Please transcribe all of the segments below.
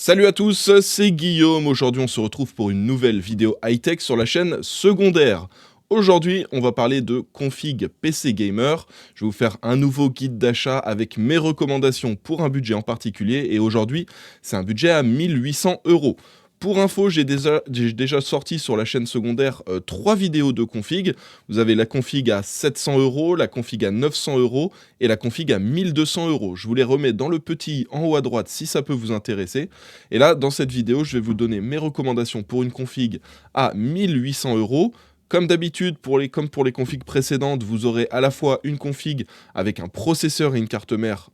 Salut à tous, c'est Guillaume. Aujourd'hui, on se retrouve pour une nouvelle vidéo high-tech sur la chaîne secondaire. Aujourd'hui, on va parler de config PC Gamer. Je vais vous faire un nouveau guide d'achat avec mes recommandations pour un budget en particulier. Et aujourd'hui, c'est un budget à 1800 €. Pour info, j'ai déjà sorti sur la chaîne secondaire 3 vidéos de config. Vous avez la config à 700 €, la config à 900 € et la config à 1200 €. Je vous les remets dans le petit en haut à droite si ça peut vous intéresser. Et là, dans cette vidéo, je vais vous donner mes recommandations pour une config à 1800 €. Comme d'habitude, comme pour les configs précédentes, vous aurez à la fois une config avec un processeur et une carte mère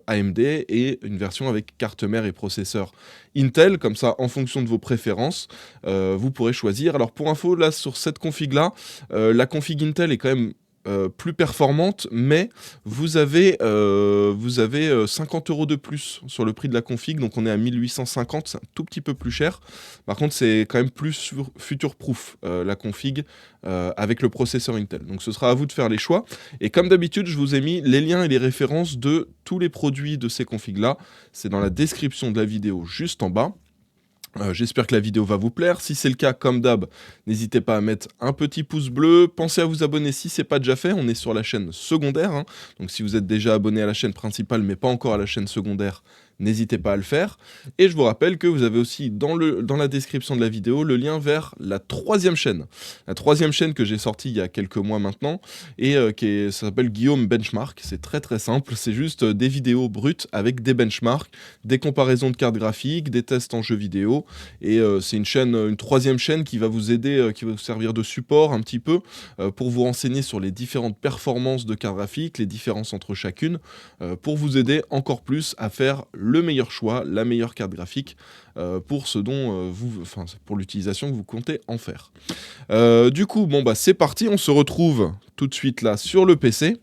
AMD et une version avec carte mère et processeur Intel. Comme ça, en fonction de vos préférences, vous pourrez choisir. Alors pour info, là, sur cette config-là, la config Intel est quand même plus performante, mais vous avez 50 € de plus sur le prix de la config, donc on est à 1850, c'est un tout petit peu plus cher. Par contre, c'est quand même plus future-proof, la config avec le processeur Intel. Donc ce sera à vous de faire les choix. Et comme d'habitude, je vous ai mis les liens et les références de tous les produits de ces configs-là. C'est dans la description de la vidéo juste en bas. J'espère que la vidéo va vous plaire. Si c'est le cas, comme d'hab, n'hésitez pas à mettre un petit pouce bleu. Pensez à vous abonner si ce n'est pas déjà fait. On est sur la chaîne secondaire, hein. Donc si vous êtes déjà abonné à la chaîne principale mais pas encore à la chaîne secondaire, n'hésitez pas à le faire. Et je vous rappelle que vous avez aussi dans la description de la vidéo le lien vers la troisième chaîne. La troisième chaîne que j'ai sortie il y a quelques mois maintenant et ça s'appelle Guillaume Benchmark. C'est très très simple. C'est juste des vidéos brutes avec des benchmarks, des comparaisons de cartes graphiques, des tests en jeux vidéo. Et c'est une troisième chaîne qui va vous aider, qui va vous servir de support un petit peu pour vous renseigner sur les différentes performances de cartes graphiques, les différences entre chacune, pour vous aider encore plus à faire le meilleur choix, la meilleure carte graphique pour pour l'utilisation que vous comptez en faire. Du coup, c'est parti, on se retrouve tout de suite là sur le PC.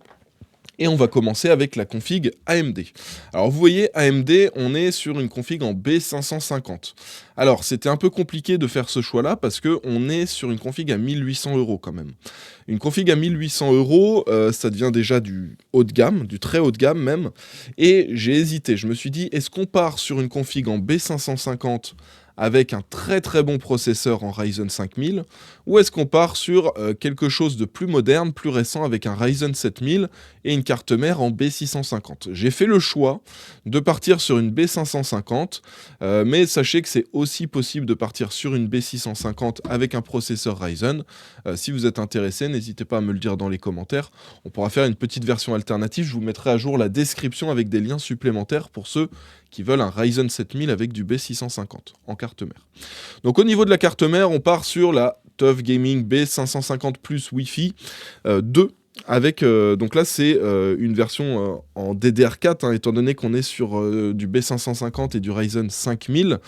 Et on va commencer avec la config AMD. Alors vous voyez, AMD, on est sur une config en B550. Alors c'était un peu compliqué de faire ce choix-là parce qu'on est sur une config à 1800 € quand même. Une config à 1800 €, ça devient déjà du haut de gamme, du très haut de gamme même. Et j'ai hésité, je me suis dit, est-ce qu'on part sur une config en B550 avec un très très bon processeur en Ryzen 5000, ou est-ce qu'on part sur quelque chose de plus moderne, plus récent, avec un Ryzen 7000 et une carte mère en B650. J'ai fait le choix de partir sur une B550, mais sachez que c'est aussi possible de partir sur une B650 avec un processeur Ryzen. Si vous êtes intéressé, n'hésitez pas à me le dire dans les commentaires. On pourra faire une petite version alternative, je vous mettrai à jour la description avec des liens supplémentaires pour ceux qui veulent un Ryzen 7000 avec du B650 en carte mère. Donc au niveau de la carte mère, on part sur la TUF Gaming B550 Plus Wi-Fi 2. Avec, donc là c'est une version en DDR4, hein, étant donné qu'on est sur du B550 et du Ryzen 5000,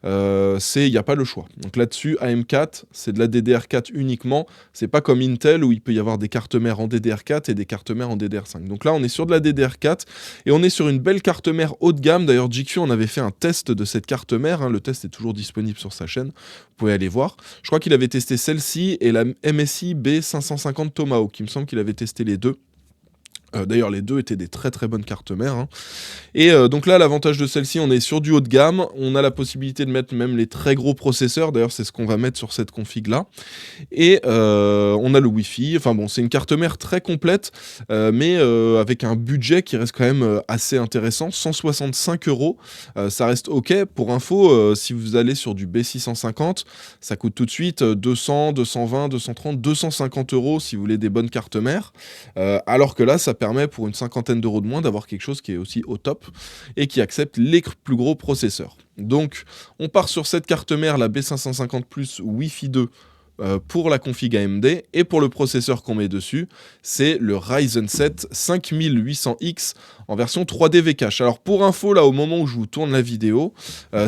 il n'y a pas le choix. Donc là-dessus, AM4, c'est de la DDR4 uniquement, c'est pas comme Intel où il peut y avoir des cartes mères en DDR4 et des cartes mères en DDR5. Donc là on est sur de la DDR4 et on est sur une belle carte mère haut de gamme. D'ailleurs GQ on avait fait un test de cette carte mère, hein, le test est toujours disponible sur sa chaîne, vous pouvez aller voir. Je crois qu'il avait testé celle-ci et la MSI B550 Tomahawk, il me semble qu'il avait testé les deux. D'ailleurs, les deux étaient des très très bonnes cartes mères, hein. Et donc là, l'avantage de celle-ci, on est sur du haut de gamme. On a la possibilité de mettre même les très gros processeurs. D'ailleurs, c'est ce qu'on va mettre sur cette config-là. Et on a le Wi-Fi. Enfin bon, c'est une carte mère très complète, mais avec un budget qui reste quand même assez intéressant. 165 €. Ça reste OK. Pour info, si vous allez sur du B650, ça coûte tout de suite 200, 220, 230, 250 € si vous voulez des bonnes cartes mères. Alors que là, ça permet pour une cinquantaine d'euros de moins d'avoir quelque chose qui est aussi au top et qui accepte les plus gros processeurs. Donc on part sur cette carte mère, la B550 Plus Wi-Fi 2 pour la config AMD, et pour le processeur qu'on met dessus, c'est le Ryzen 7 5800X en version 3D V-Cache. Alors pour info, là au moment où je vous tourne la vidéo,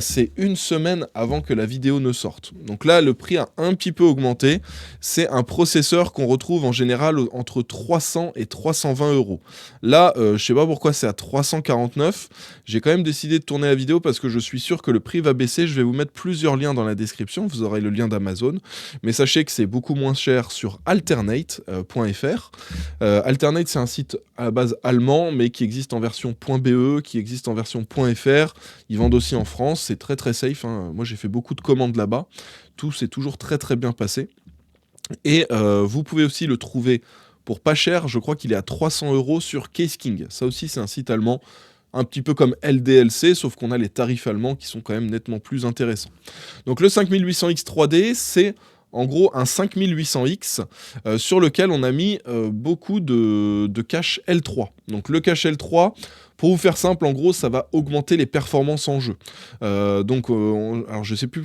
c'est une semaine avant que la vidéo ne sorte. Donc là le prix a un petit peu augmenté. C'est un processeur qu'on retrouve en général entre 300 et 320 €. Là je sais pas pourquoi c'est à 349. J'ai quand même décidé de tourner la vidéo parce que je suis sûr que le prix va baisser. Je vais vous mettre plusieurs liens dans la description, vous aurez le lien d'Amazon, mais sachez que c'est beaucoup moins cher sur alternate.fr. Alternate, c'est un site à la base allemand, mais qui existe en version .be, qui existe en version .fr. Ils vendent aussi en France, c'est très très safe, hein. Moi j'ai fait beaucoup de commandes là-bas, tout s'est toujours très très bien passé. Et vous pouvez aussi le trouver pour pas cher, je crois qu'il est à 300 € sur Case King. Ça aussi c'est un site allemand, un petit peu comme LDLC, sauf qu'on a les tarifs allemands qui sont quand même nettement plus intéressants. Donc le 5800X 3D, c'est en gros un 5800X sur lequel on a mis beaucoup de cache L3. Donc le cache L3, pour vous faire simple, en gros, ça va augmenter les performances en jeu. Alors je sais plus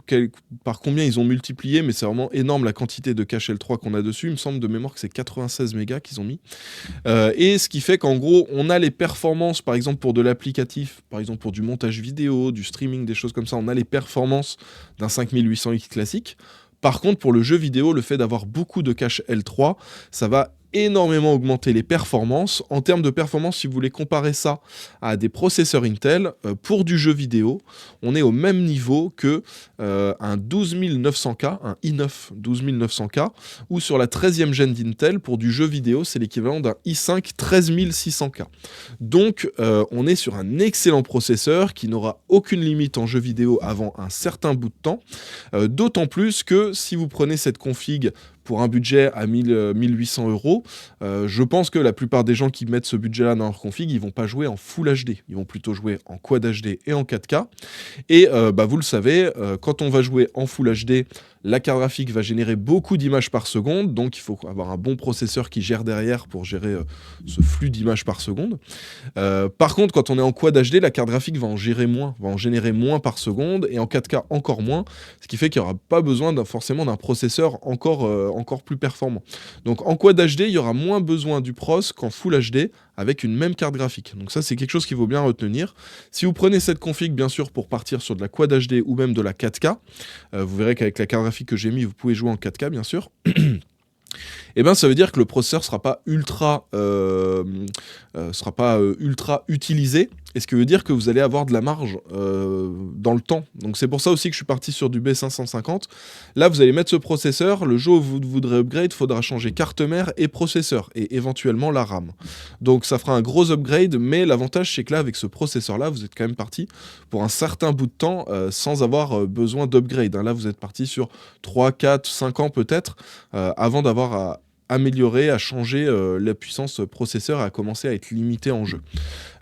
par combien ils ont multiplié, mais c'est vraiment énorme la quantité de cache L3 qu'on a dessus. Il me semble de mémoire que c'est 96 mégas qu'ils ont mis. Et ce qui fait qu'en gros, on a les performances, par exemple pour de l'applicatif, par exemple pour du montage vidéo, du streaming, des choses comme ça, on a les performances d'un 5800X classique. Par contre, pour le jeu vidéo, le fait d'avoir beaucoup de cache L3, ça va énormément augmenter les performances. En termes de performance, si vous voulez comparer ça à des processeurs Intel, pour du jeu vidéo, on est au même niveau que un 12900K, un i9 12900K, ou sur la 13e gêne d'Intel, pour du jeu vidéo, c'est l'équivalent d'un i5 13600K. Donc, on est sur un excellent processeur qui n'aura aucune limite en jeu vidéo avant un certain bout de temps, d'autant plus que si vous prenez cette config pour un budget à 1800 €, je pense que la plupart des gens qui mettent ce budget-là dans leur config, ils vont pas jouer en Full HD, ils vont plutôt jouer en Quad HD et en 4K. Et vous le savez, quand on va jouer en Full HD, la carte graphique va générer beaucoup d'images par seconde, donc il faut avoir un bon processeur qui gère derrière pour gérer ce flux d'images par seconde. Par contre, quand on est en Quad HD, la carte graphique va en générer moins par seconde, et en 4K encore moins, ce qui fait qu'il n'y aura pas besoin forcément d'un processeur encore plus performant. Donc en Quad HD, il y aura moins besoin du pros qu'en Full HD avec une même carte graphique. Donc ça, c'est quelque chose qu'il faut bien retenir. Si vous prenez cette config, bien sûr, pour partir sur de la Quad HD ou même de la 4K, vous verrez qu'avec la carte graphique que j'ai mis, vous pouvez jouer en 4K, bien sûr. Et ben ça veut dire que le processeur sera pas ultra utilisé, et ce qui veut dire que vous allez avoir de la marge dans le temps. Donc c'est pour ça aussi que je suis parti sur du B550. Là, vous allez mettre ce processeur, le jour où vous voudrez upgrade, il faudra changer carte mère et processeur, et éventuellement la RAM. Donc ça fera un gros upgrade, mais l'avantage c'est que là, avec ce processeur-là, vous êtes quand même parti pour un certain bout de temps sans avoir besoin d'upgrade. Là, vous êtes parti sur 3, 4, 5 ans peut-être, avant d'avoir à améliorer, à changer la puissance processeur et à commencer à être limité en jeu.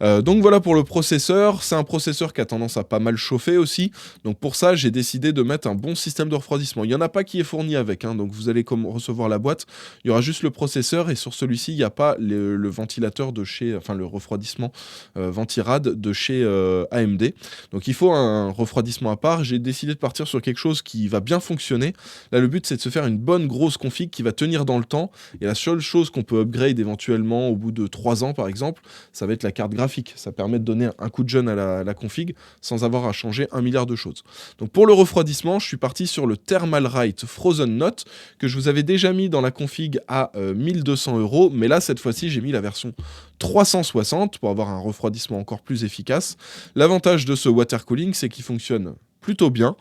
Donc voilà pour le processeur. C'est un processeur qui a tendance à pas mal chauffer aussi. Donc pour ça, j'ai décidé de mettre un bon système de refroidissement. Il n'y en a pas qui est fourni avec, hein, donc vous allez recevoir la boîte. Il y aura juste le processeur, et sur celui-ci, il n'y a pas le ventilateur de chez, enfin le refroidissement Ventirad de chez AMD. Donc il faut un refroidissement à part. J'ai décidé de partir sur quelque chose qui va bien fonctionner. Là, le but, c'est de se faire une bonne grosse config qui va tenir dans le temps. Et la seule chose qu'on peut upgrade éventuellement au bout de 3 ans, par exemple, ça va être la carte graphique. Ça permet de donner un coup de jeune à la config sans avoir à changer 1 milliard de choses. Donc pour le refroidissement, je suis parti sur le Thermalright Frozen Note que je vous avais déjà mis dans la config à 1200 €. Mais là, cette fois-ci, j'ai mis la version 360 pour avoir un refroidissement encore plus efficace. L'avantage de ce water cooling, c'est qu'il fonctionne plutôt bien.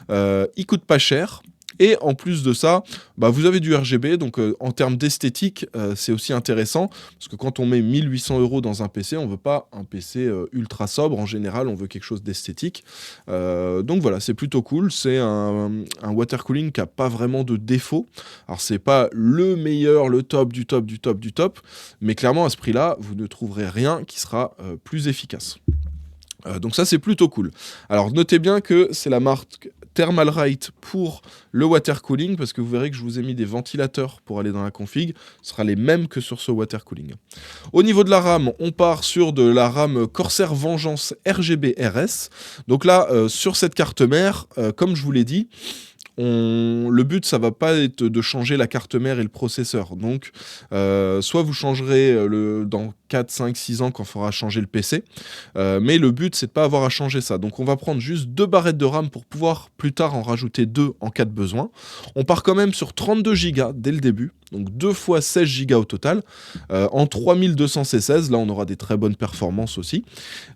Il coûte pas cher. Et en plus de ça, vous avez du RGB, donc en termes d'esthétique, c'est aussi intéressant, parce que quand on met 1800 € dans un PC, on veut pas un PC ultra sobre, en général, on veut quelque chose d'esthétique. Donc voilà, c'est plutôt cool, c'est un water cooling qui a pas vraiment de défaut. Alors c'est pas le meilleur, le top du top du top du top, mais clairement à ce prix-là, vous ne trouverez rien qui sera plus efficace. Donc ça, c'est plutôt cool. Alors notez bien que c'est la marque Thermalright pour le water cooling, parce que vous verrez que je vous ai mis des ventilateurs pour aller dans la config. Ce sera les mêmes que sur ce water cooling. Au niveau de la RAM, on part sur de la RAM Corsair Vengeance RGB RS. Donc là, sur cette carte mère, comme je vous l'ai dit, le but, ça va pas être de changer la carte mère et le processeur. Donc, soit vous changerez dans 4, 5, 6 ans quand il faudra changer le PC. Mais le but, c'est de pas avoir à changer ça. Donc on va prendre juste 2 barrettes de RAM pour pouvoir plus tard en rajouter 2 en cas de besoin. On part quand même sur 32 Go dès le début. Donc 2 fois 16 Go au total. En 3200 C16, là on aura des très bonnes performances aussi.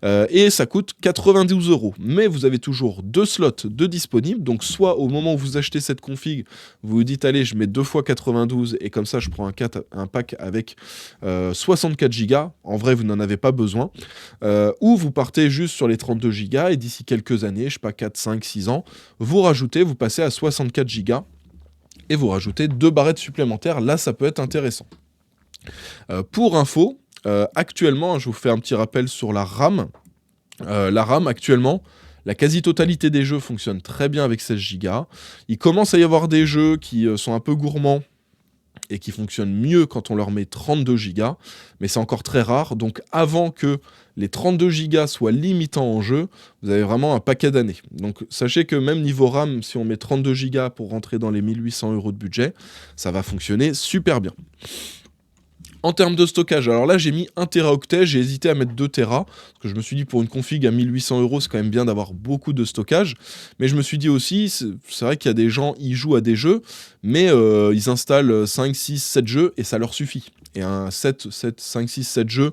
Et ça coûte 92 €. Mais vous avez toujours 2 slots de disponibles. Donc soit au moment où vous achetez cette config, vous vous dites allez, je mets 2 fois 92 et comme ça je prends un pack avec 64 Go. En vrai, vous n'en avez pas besoin. Ou vous partez juste sur les 32 Go et d'ici quelques années, je sais pas, 4, 5, 6 ans, vous rajoutez, vous passez à 64 Go et vous rajoutez 2 barrettes supplémentaires. Là, ça peut être intéressant. Pour info, actuellement, je vous fais un petit rappel sur la RAM. La RAM, actuellement, la quasi-totalité des jeux fonctionne très bien avec 16 Go. Il commence à y avoir des jeux qui sont un peu gourmands et qui fonctionnent mieux quand on leur met 32 Go, mais c'est encore très rare. Donc avant que les 32 Go soient limitants en jeu, vous avez vraiment un paquet d'années. Donc sachez que même niveau RAM, si on met 32 Go pour rentrer dans les 1800 € de budget, ça va fonctionner super bien. En termes de stockage, alors là j'ai mis 1 Teraoctet, j'ai hésité à mettre 2 Tera, parce que je me suis dit pour une config à 1800 €, c'est quand même bien d'avoir beaucoup de stockage, mais je me suis dit aussi, c'est vrai qu'il y a des gens, ils jouent à des jeux, mais ils installent 5, 6, 7 jeux et ça leur suffit. Et un 5, 6, 7 jeux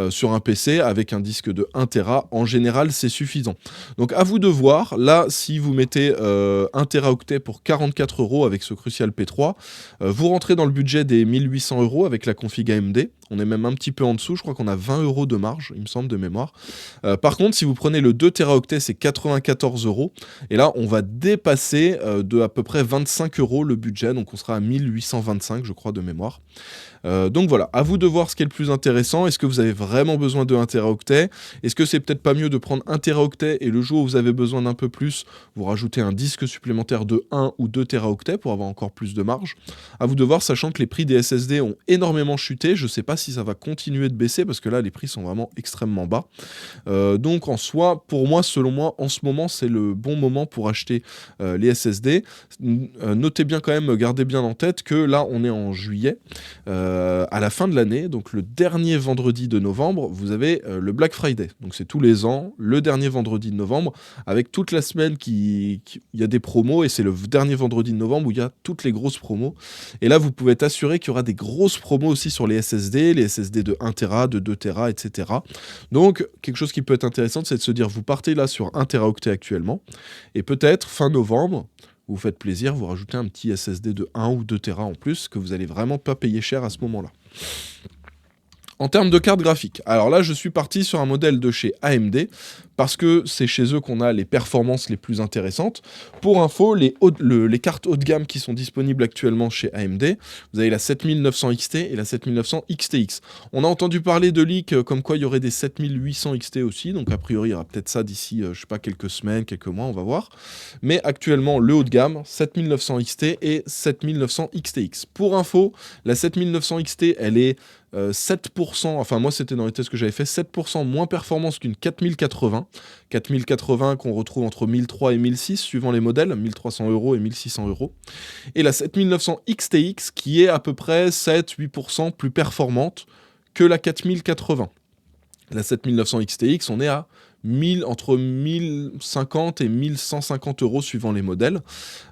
sur un PC avec un disque de 1 Tera, en général, c'est suffisant. Donc à vous de voir, là, si vous mettez 1 Teraoctet pour 44 € avec ce Crucial P3, vous rentrez dans le budget des 1800 € avec la config AMD. On est même un petit peu en dessous, je crois qu'on a 20 € de marge, il me semble, de mémoire. Par contre, si vous prenez le 2 Teraoctet, c'est 94 €. Et là, on va dépasser de à peu près 25 € le budget, donc on sera à 1825, je crois, de mémoire. Donc voilà, à vous de voir ce qui est le plus intéressant. Est-ce que vous avez vraiment besoin de 1 Teraoctet? Est-ce que c'est peut-être pas mieux de prendre 1 Teraoctet et le jour où vous avez besoin d'un peu plus, vous rajoutez un disque supplémentaire de 1 ou 2 Teraoctets pour avoir encore plus de marge? À vous de voir, sachant que les prix des SSD ont énormément chuté. Je sais pas si ça va continuer de baisser parce que là, les prix sont vraiment extrêmement bas. Donc en soi, pour moi, selon moi, en ce moment, c'est le bon moment pour acheter les SSD. Notez bien quand même, gardez bien en tête que là, on est en juillet. À la fin de l'année, donc le dernier vendredi de novembre, vous avez le Black Friday. Donc c'est tous les ans, le dernier vendredi de novembre, avec toute la semaine il y a des promos, et c'est le dernier vendredi de novembre où il y a toutes les grosses promos. Et là, vous pouvez être assuré qu'il y aura des grosses promos aussi sur les SSD de 1 Tera, de 2 Tera, etc. Donc quelque chose qui peut être intéressant, c'est de se dire, vous partez là sur 1 Teraoctet actuellement, et peut-être fin novembre, vous faites plaisir, vous rajoutez un petit SSD de 1 ou 2 Tera en plus, que vous allez vraiment pas payer cher à ce moment-là. En termes de carte graphique, alors là je suis parti sur un modèle de chez AMD parce que c'est chez eux qu'on a les performances les plus intéressantes. Pour info, les cartes haut de gamme qui sont disponibles actuellement chez AMD, vous avez la 7900 XT et la 7900 XTX. On a entendu parler de leaks comme quoi il y aurait des 7800 XT aussi, donc a priori il y aura peut-être ça d'ici, je sais pas, quelques semaines, quelques mois, on va voir. Mais actuellement, le haut de gamme, 7900 XT et 7900 XTX. Pour info, la 7900 XT, elle est 7%, enfin moi c'était dans les tests que j'avais fait, 7% moins performance qu'une 4080. 4080 qu'on retrouve entre 1300 et 1600 suivant les modèles, 1300 € et 1600 €. Et la 7900 XTX qui est à peu près 7-8% plus performante que la 4080. La 7900 XTX, on est à entre 1050 et 1150 € suivant les modèles.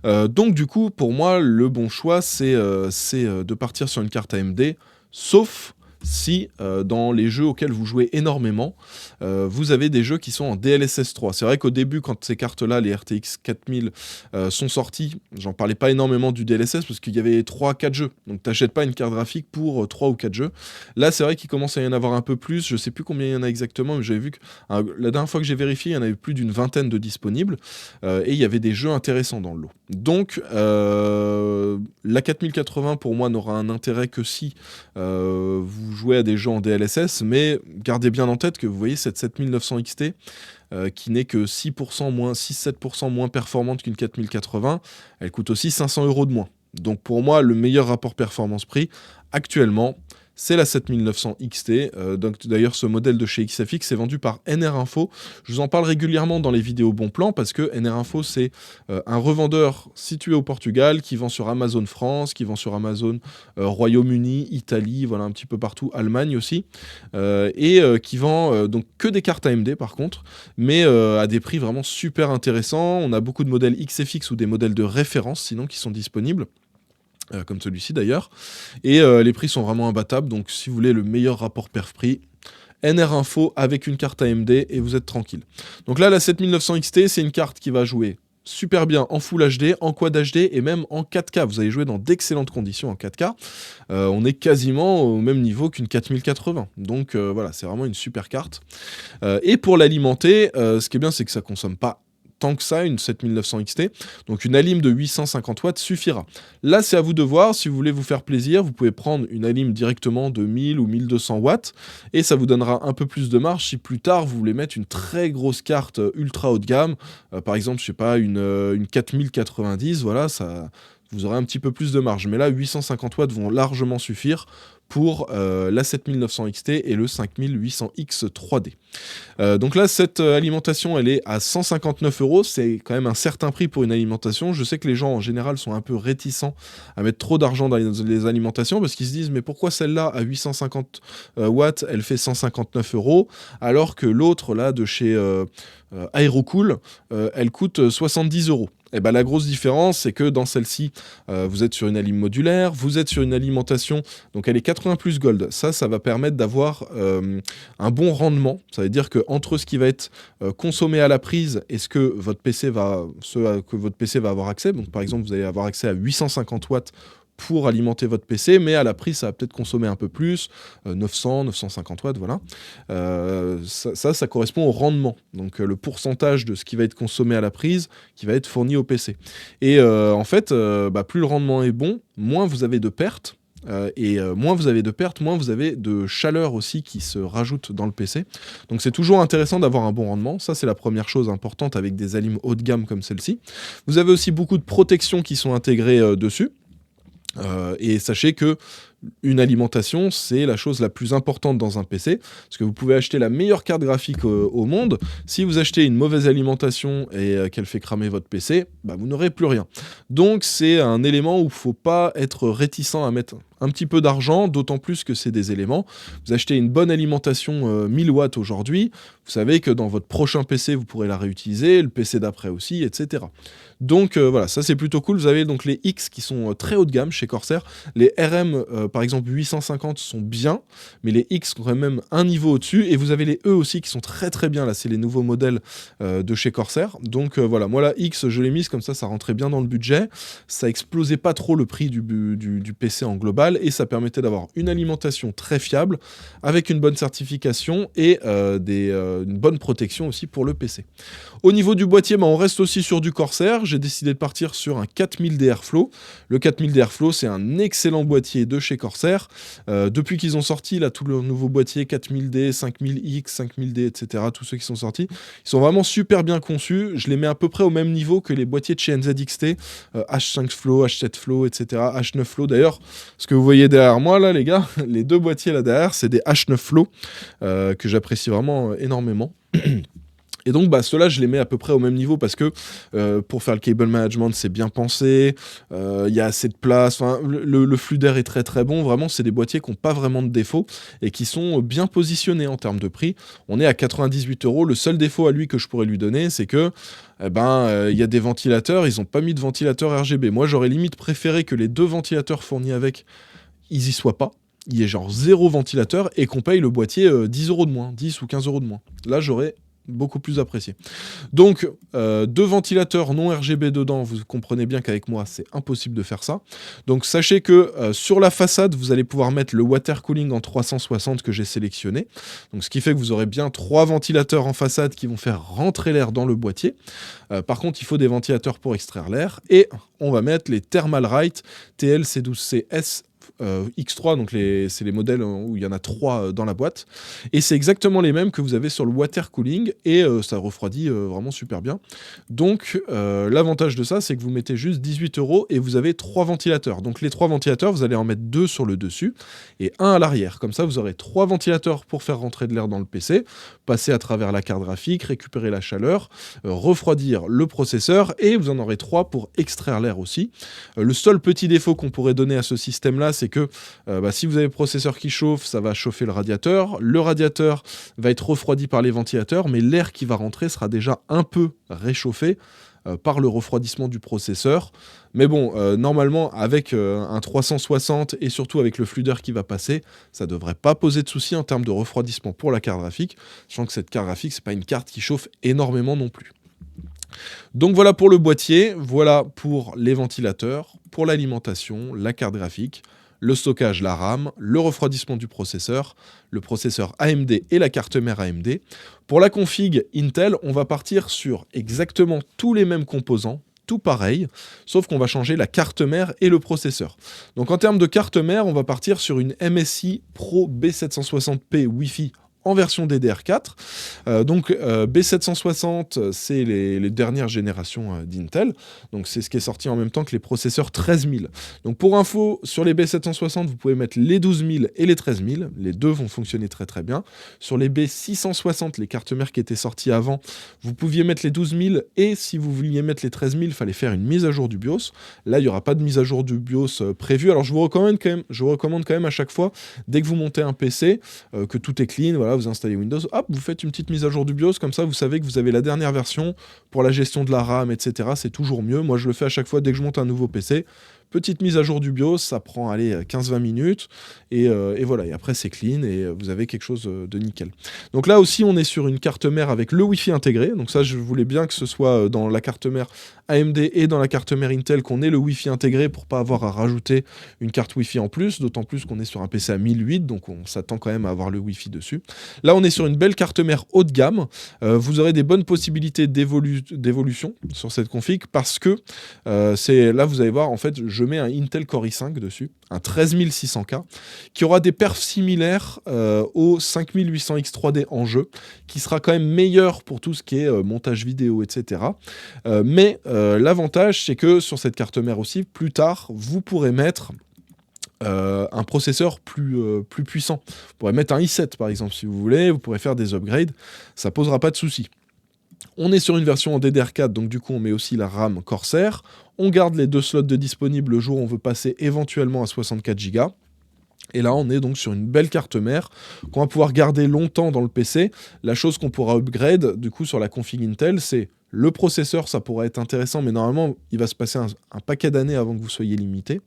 Donc du coup, pour moi, le bon choix, c'est de partir sur une carte AMD, sauf si dans les jeux auxquels vous jouez énormément, vous avez des jeux qui sont en DLSS 3. C'est vrai qu'au début, quand ces cartes-là, les RTX 4000 sont sorties, j'en parlais pas énormément du DLSS parce qu'il y avait 3-4 jeux. Donc t'achètes pas une carte graphique pour 3 ou 4 jeux. Là, c'est vrai qu'il commence à y en avoir un peu plus. Je sais plus combien il y en a exactement, mais j'avais vu que la dernière fois que j'ai vérifié, il y en avait plus d'une vingtaine de disponibles. Et il y avait des jeux intéressants dans le lot. Donc la 4080 pour moi n'aura un intérêt que si vous jouez à des jeux en DLSS, mais gardez bien en tête que vous voyez cette 7900 XT qui n'est que 6-7% moins performante qu'une 4080, elle coûte aussi 500 € de moins. Donc pour moi, le meilleur rapport performance-prix actuellement, c'est la 7900 XT. Donc d'ailleurs, ce modèle de chez XFX est vendu par NR Info. Je vous en parle régulièrement dans les vidéos Bon Plan parce que NR Info, c'est un revendeur situé au Portugal qui vend sur Amazon France, qui vend sur Amazon Royaume-Uni, Italie, voilà un petit peu partout, Allemagne aussi, et qui vend donc que des cartes AMD par contre, mais à des prix vraiment super intéressants. On a beaucoup de modèles XFX ou des modèles de référence sinon qui sont disponibles. Comme celui-ci d'ailleurs, et les prix sont vraiment imbattables, donc si vous voulez le meilleur rapport perf-prix, NR Info avec une carte AMD et vous êtes tranquille. Donc là, la 7900 XT, c'est une carte qui va jouer super bien en Full HD, en Quad HD et même en 4K. Vous allez jouer dans d'excellentes conditions en 4K. On est quasiment au même niveau qu'une 4080. Donc voilà, c'est vraiment une super carte. Et pour l'alimenter, ce qui est bien, c'est que ça consomme pas tant que ça, une 7900 XT. Donc une alim de 850 watts suffira. Là, c'est à vous de voir. Si vous voulez vous faire plaisir, vous pouvez prendre une alim directement de 1000 ou 1200 watts et ça vous donnera un peu plus de marge si plus tard vous voulez mettre une très grosse carte ultra haut de gamme. Par exemple, je sais pas, une 4090, voilà, ça, vous aurez un petit peu plus de marge. Mais là, 850 watts vont largement suffire pour la 7900 XT et le 5800X 3D. Donc là, cette alimentation, elle est à 159 €. C'est quand même un certain prix pour une alimentation. Je sais que les gens, en général, sont un peu réticents à mettre trop d'argent dans les alimentations parce qu'ils se disent « Mais pourquoi celle-là, à 850 watts, elle fait 159 € alors que l'autre, là, de chez Aerocool, elle coûte 70 €. » Et ben la grosse différence, c'est que dans celle-ci, vous êtes sur une alim modulaire, vous êtes sur une alimentation, donc elle est 80 plus Gold. Ça va permettre d'avoir un bon rendement. Ça veut dire qu'entre ce qui va être consommé à la prise et ce que votre PC va avoir accès, donc par exemple, vous allez avoir accès à 850 watts pour alimenter votre PC, mais à la prise, ça va peut-être consommer un peu plus, 900, 950 watts, voilà. Ça correspond au rendement, donc le pourcentage de ce qui va être consommé à la prise, qui va être fourni au PC. Et en fait, plus le rendement est bon, moins vous avez de pertes, moins vous avez de pertes, moins vous avez de chaleur aussi qui se rajoute dans le PC. Donc c'est toujours intéressant d'avoir un bon rendement. Ça, c'est la première chose importante avec des alims haut de gamme comme celle-ci. Vous avez aussi beaucoup de protections qui sont intégrées dessus. Et sachez que une alimentation, c'est la chose la plus importante dans un PC, parce que vous pouvez acheter la meilleure carte graphique au monde. Si vous achetez une mauvaise alimentation et qu'elle fait cramer votre PC, vous n'aurez plus rien. Donc c'est un élément où il ne faut pas être réticent à mettre un petit peu d'argent, d'autant plus que c'est des éléments. Vous achetez une bonne alimentation 1000 watts aujourd'hui, vous savez que dans votre prochain PC, vous pourrez la réutiliser, le PC d'après aussi, etc. Donc voilà, ça c'est plutôt cool. Vous avez donc les X qui sont très haut de gamme chez Corsair. Les RM, par exemple 850 sont bien, mais les X sont quand même un niveau au-dessus. Et vous avez les E aussi qui sont très très bien. Là, c'est les nouveaux modèles de chez Corsair. Donc voilà, moi la X, je l'ai mise comme ça rentrait bien dans le budget. Ça explosait pas trop le prix du PC en global et ça permettait d'avoir une alimentation très fiable avec une bonne certification et une bonne protection aussi pour le PC. Au niveau du boîtier, on reste aussi sur du Corsair. J'ai décidé de partir sur un 4000D Airflow. Le 4000D Airflow, c'est un excellent boîtier de chez Corsair. Depuis qu'ils ont sorti là, tous leurs nouveaux boîtiers 4000D, 5000X, 5000D, etc., tous ceux qui sont sortis, ils sont vraiment super bien conçus. Je les mets à peu près au même niveau que les boîtiers de chez NZXT, H5 Flow, H7 Flow, etc., H9 Flow. D'ailleurs, ce que vous voyez derrière moi, là, les gars, les deux boîtiers là derrière, c'est des H9 Flow que j'apprécie vraiment énormément. Et donc ceux-là, je les mets à peu près au même niveau parce que pour faire le cable management, c'est bien pensé, il y a assez de place, le flux d'air est très très bon, vraiment c'est des boîtiers qui n'ont pas vraiment de défaut et qui sont bien positionnés en termes de prix. On est à 98 €, le seul défaut à lui que je pourrais lui donner, c'est que y a des ventilateurs, ils n'ont pas mis de ventilateur RGB. Moi j'aurais limite préféré que les deux ventilateurs fournis avec, ils y soient pas. Il y ait genre 0 ventilateur et qu'on paye le boîtier 10 € de moins, 10 ou 15 € de moins. Là j'aurais beaucoup plus apprécié. Donc, deux ventilateurs non RGB dedans, vous comprenez bien qu'avec moi, c'est impossible de faire ça. Donc, sachez que sur la façade, vous allez pouvoir mettre le water cooling en 360 que j'ai sélectionné. Donc, ce qui fait que vous aurez bien 3 ventilateurs en façade qui vont faire rentrer l'air dans le boîtier. Par contre, il faut des ventilateurs pour extraire l'air. Et on va mettre les Thermalright TL C12CS X3, donc c'est les modèles où il y en a 3 dans la boîte. Et c'est exactement les mêmes que vous avez sur le water cooling, et ça refroidit vraiment super bien. Donc l'avantage de ça, c'est que vous mettez juste 18 € et vous avez 3 ventilateurs. Donc les 3 ventilateurs, vous allez en mettre 2 sur le dessus et 1 à l'arrière. Comme ça, vous aurez 3 ventilateurs pour faire rentrer de l'air dans le PC, passer à travers la carte graphique, récupérer la chaleur, refroidir le processeur, et vous en aurez 3 pour extraire l'air aussi. Le seul petit défaut qu'on pourrait donner à ce système-là, c'est que si vous avez le processeur qui chauffe, ça va chauffer le radiateur va être refroidi par les ventilateurs, mais l'air qui va rentrer sera déjà un peu réchauffé par le refroidissement du processeur. Mais bon, normalement, avec un 360 et surtout avec le flux d'air qui va passer, ça ne devrait pas poser de soucis en termes de refroidissement pour la carte graphique, sachant que cette carte graphique, c'est pas une carte qui chauffe énormément non plus. Donc voilà pour le boîtier, voilà pour les ventilateurs, pour l'alimentation, la carte graphique, le stockage, la RAM, le refroidissement du processeur, le processeur AMD et la carte mère AMD. Pour la config Intel, on va partir sur exactement tous les mêmes composants, tout pareil, sauf qu'on va changer la carte mère et le processeur. Donc en termes de carte mère, on va partir sur une MSI Pro B760p Wi-Fi en version DDR4. B760, c'est les dernières générations d'Intel. Donc c'est ce qui est sorti en même temps que les processeurs 13000. Donc pour info, sur les B760, vous pouvez mettre les 12000 et les 13000. Les deux vont fonctionner très très bien. Sur les B660, les cartes mères qui étaient sorties avant, vous pouviez mettre les 12000, et si vous vouliez mettre les 13000, il fallait faire une mise à jour du BIOS. Là, il n'y aura pas de mise à jour du BIOS prévue. Alors je vous recommande quand même à chaque fois, dès que vous montez un PC, que tout est clean, voilà, vous installez Windows, hop, vous faites une petite mise à jour du BIOS, comme ça vous savez que vous avez la dernière version pour la gestion de la RAM, etc. C'est toujours mieux. Moi je le fais à chaque fois dès que je monte un nouveau PC. Petite mise à jour du BIOS, ça prend 15-20 minutes, et voilà, et après c'est clean, et vous avez quelque chose de nickel. Donc là aussi, on est sur une carte mère avec le Wi-Fi intégré, donc ça je voulais bien que ce soit dans la carte mère AMD et dans la carte mère Intel qu'on ait le Wi-Fi intégré pour pas avoir à rajouter une carte Wi-Fi en plus, d'autant plus qu'on est sur un PC à 1008, donc on s'attend quand même à avoir le Wi-Fi dessus. Là on est sur une belle carte mère haut de gamme, vous aurez des bonnes possibilités d'évolution sur cette config, parce que là vous allez voir, en fait, je mets un Intel Core i5 dessus, un 13600K, qui aura des perfs similaires au 5800X3D en jeu, qui sera quand même meilleur pour tout ce qui est montage vidéo, etc. Mais l'avantage, c'est que sur cette carte mère aussi, plus tard, vous pourrez mettre un processeur plus puissant. Vous pourrez mettre un i7 par exemple si vous voulez, vous pourrez faire des upgrades, ça posera pas de soucis. On est sur une version en DDR4, donc du coup on met aussi la RAM Corsair. On garde les 2 slots de disponibles le jour où on veut passer éventuellement à 64 Go. Et là, on est donc sur une belle carte mère qu'on va pouvoir garder longtemps dans le PC. La chose qu'on pourra upgrade, du coup, sur la config Intel, c'est le processeur, ça pourrait être intéressant, mais normalement, il va se passer un paquet d'années avant que vous soyez limité.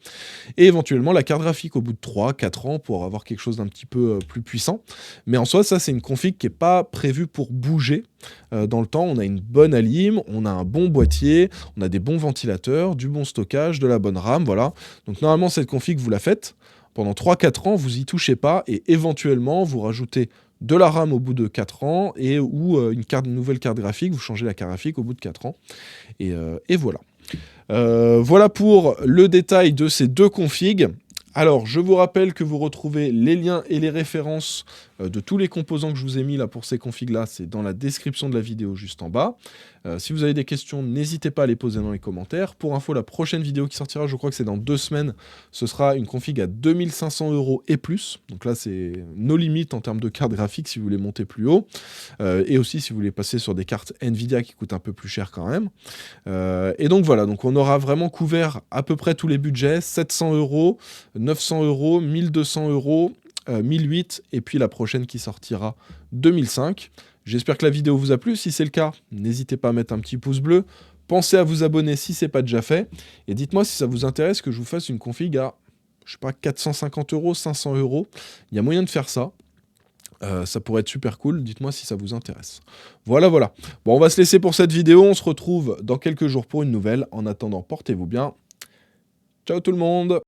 Et éventuellement, la carte graphique au bout de 3-4 ans pour avoir quelque chose d'un petit peu plus puissant. Mais en soi, ça, c'est une config qui n'est pas prévue pour bouger dans le temps. On a une bonne alim, on a un bon boîtier, on a des bons ventilateurs, du bon stockage, de la bonne RAM, voilà. Donc normalement, cette config, vous la faites. Pendant 3-4 ans, vous y touchez pas, et éventuellement, vous rajoutez de la RAM au bout de 4 ans, ou une nouvelle carte graphique, vous changez la carte graphique au bout de 4 ans, et voilà. Voilà pour le détail de ces 2 configs. Alors, je vous rappelle que vous retrouvez les liens et les références de tous les composants que je vous ai mis là pour ces configs-là, c'est dans la description de la vidéo juste en bas. Si vous avez des questions, n'hésitez pas à les poser dans les commentaires. Pour info, la prochaine vidéo qui sortira, je crois que c'est dans 2 semaines, ce sera une config à 2500 € et plus. Donc là, c'est nos limites en termes de carte graphique si vous voulez monter plus haut. Et aussi si vous voulez passer sur des cartes Nvidia qui coûtent un peu plus cher quand même. Et donc voilà, donc on aura vraiment couvert à peu près tous les budgets, 700 €, 900 €, 1200 €, 1008, et puis la prochaine qui sortira 2005. J'espère que la vidéo vous a plu. Si c'est le cas, n'hésitez pas à mettre un petit pouce bleu. Pensez à vous abonner si ce n'est pas déjà fait. Et dites-moi si ça vous intéresse que je vous fasse une config à, je sais pas, 450 €, 500 €. Il y a moyen de faire ça. Ça pourrait être super cool. Dites-moi si ça vous intéresse. Voilà. Bon, on va se laisser pour cette vidéo. On se retrouve dans quelques jours pour une nouvelle. En attendant, portez-vous bien. Ciao tout le monde!